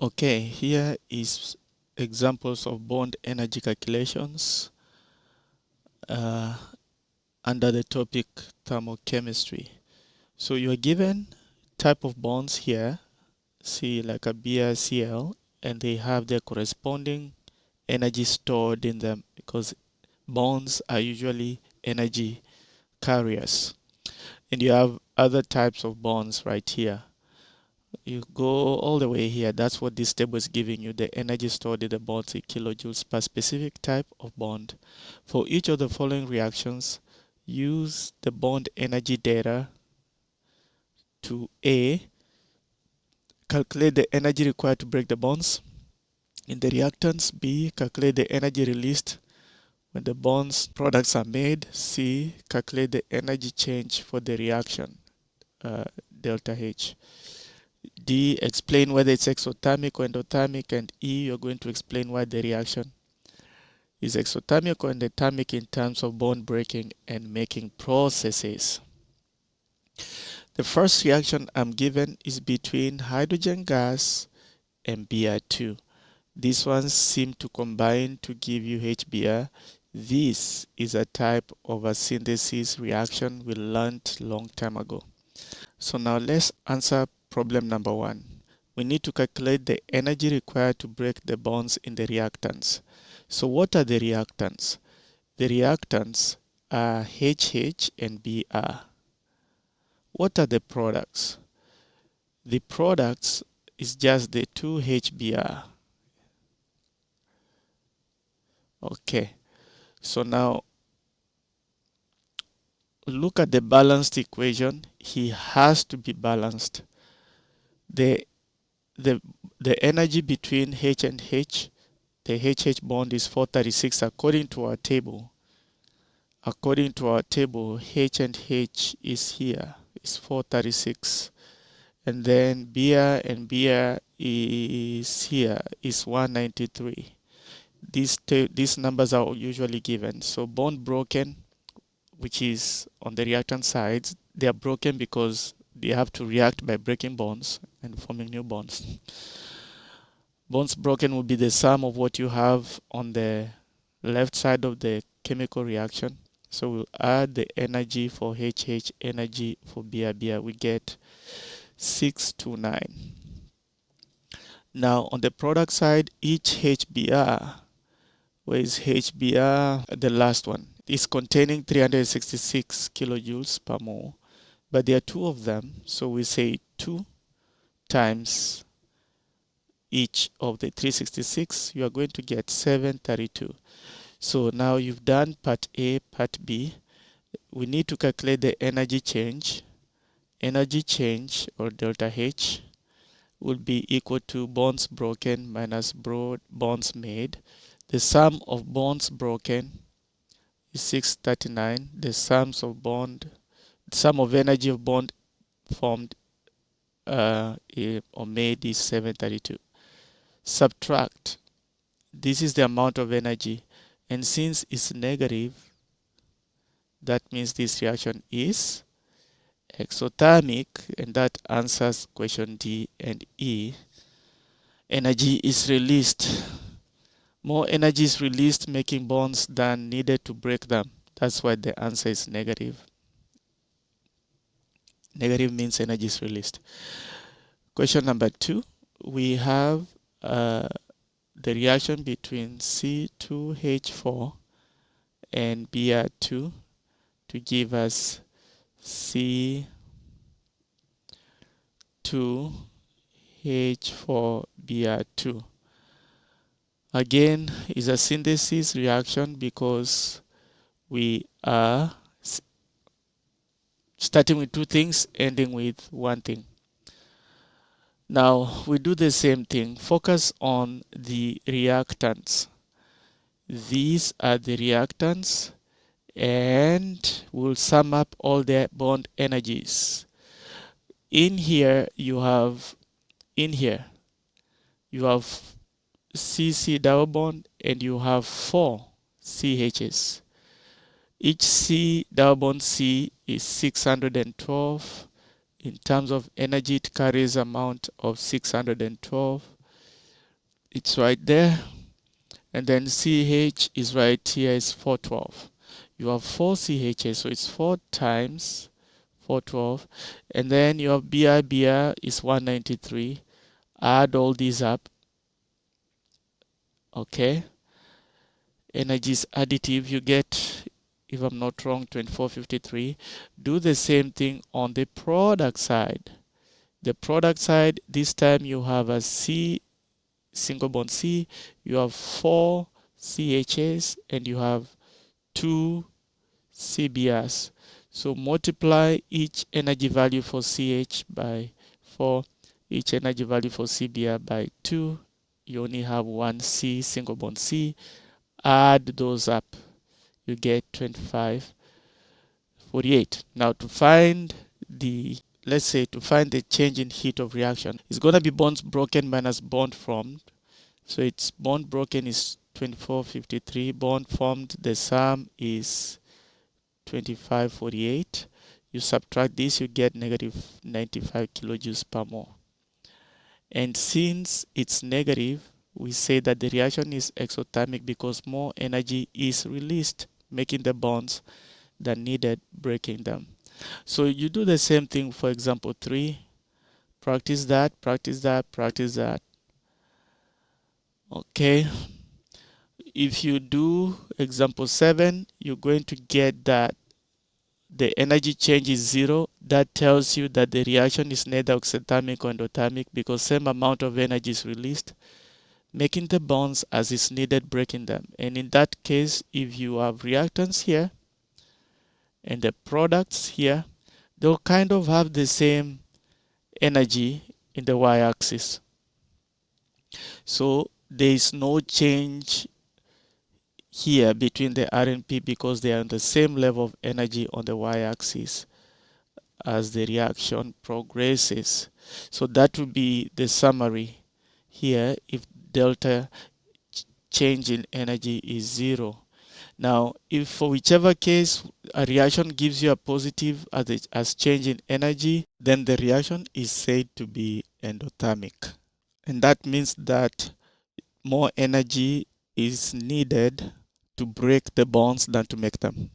Okay, here is examples of bond energy calculations uh, under the topic thermochemistry. So you are given type of bonds here, see like a BrCl, and they have their corresponding energy stored in them because bonds are usually energy carriers. And you have other types of bonds right here. You go all the way here. That's what this table is giving you, the energy stored in the bonds in kilojoules per specific type of bond. For each of the following reactions, use the bond energy data to A, calculate the energy required to break the bonds in the reactants. B, calculate the energy released when the bonds products are made. C, calculate the energy change for the reaction, delta H. D, explain whether it's exothermic or endothermic, and E, you're going to explain why the reaction is exothermic or endothermic in terms of bond breaking and making processes. The first reaction I'm given is between hydrogen gas and Br2. These ones seem to combine to give you HBr. This is a type of a synthesis reaction we learned long time ago. So now let's answer problem number 1. We need to calculate the energy required to break the bonds in the reactants. So what are the reactants? The reactants are HH and Br. What are the products? The products is just the 2HBr. Okay, so now look at the balanced equation. He has to be balanced. The, the, the energy between H and H, the HH bond is 436 according to our table. According to our table, H and H is here, is 436. And then Br is here, is 193. These numbers are usually given. So bond broken, which is on the reactant sides, they are broken because they have to react by breaking bonds and forming new bonds. Bonds broken will be the sum of what you have on the left side of the chemical reaction. So we'll add the energy for HH, energy for Br. We get 629. Now on the product side, each HBr, where is HBr, the last one, is containing 366 kilojoules per mole. But there are two of them, so we say 2 times each of the 366, you are going to get 732. So now you've done part A, part B. We need to calculate the energy change. Energy change, or delta H, will be equal to bonds broken minus bonds made. The sum of bonds broken is 639. The sum of energy of bond formed or made is 732. Subtract. This is the amount of energy, and since it's negative, that means this reaction is exothermic, and that answers question D and E. Energy is released. More energy is released making bonds than needed to break them. That's why the answer is negative. Negative means energy is released. Question number 2, we have the reaction between C2H4 and Br2 to give us C2H4Br2. Again, is a synthesis reaction because we are starting with two things, ending with one thing. Now we do the same thing. Focus on the reactants. These are the reactants, and we'll sum up all their bond energies. In here you have CC double bond, and you have 4 CHs. Each C double bond C is 612. In terms of energy, it carries amount of 612. It's right there. And then CH is right here is 412. You have 4 CHs, so it's 4 times 412. And then your BR is 193. Add all these up. Okay. Energy is additive. You get, if I'm not wrong, 2453. Do the same thing on the product side. The product side, this time you have a C, single bond C, you have 4 CHs, and you have 2 CBRs. So multiply each energy value for CH by 4, each energy value for CBR by 2. You only have one C, single bond C. Add those up, you get 2548. Now to find the, let's say to find the change in heat of reaction, it's going to be bonds broken minus bond formed. So it's bond broken is 2453, bond formed, the sum is 2548. You subtract this, you get negative 95 kilojoules per mole. And since it's negative, we say that the reaction is exothermic because more energy is released, making the bonds than needed, breaking them. So you do the same thing for example 3. Practice that, practice that, practice that. Okay. If you do example 7, you're going to get that the energy change is 0. That tells you that the reaction is neither exothermic or endothermic because same amount of energy is released, making the bonds as is needed, breaking them. And in that case, if you have reactants here and the products here, they'll kind of have the same energy in the y-axis. So there is no change here between the R and P because they are on the same level of energy on the y-axis as the reaction progresses. So that would be the summary here if delta change in energy is 0. Now, if for whichever case a reaction gives you a positive as change in energy, then the reaction is said to be endothermic. And that means that more energy is needed to break the bonds than to make them.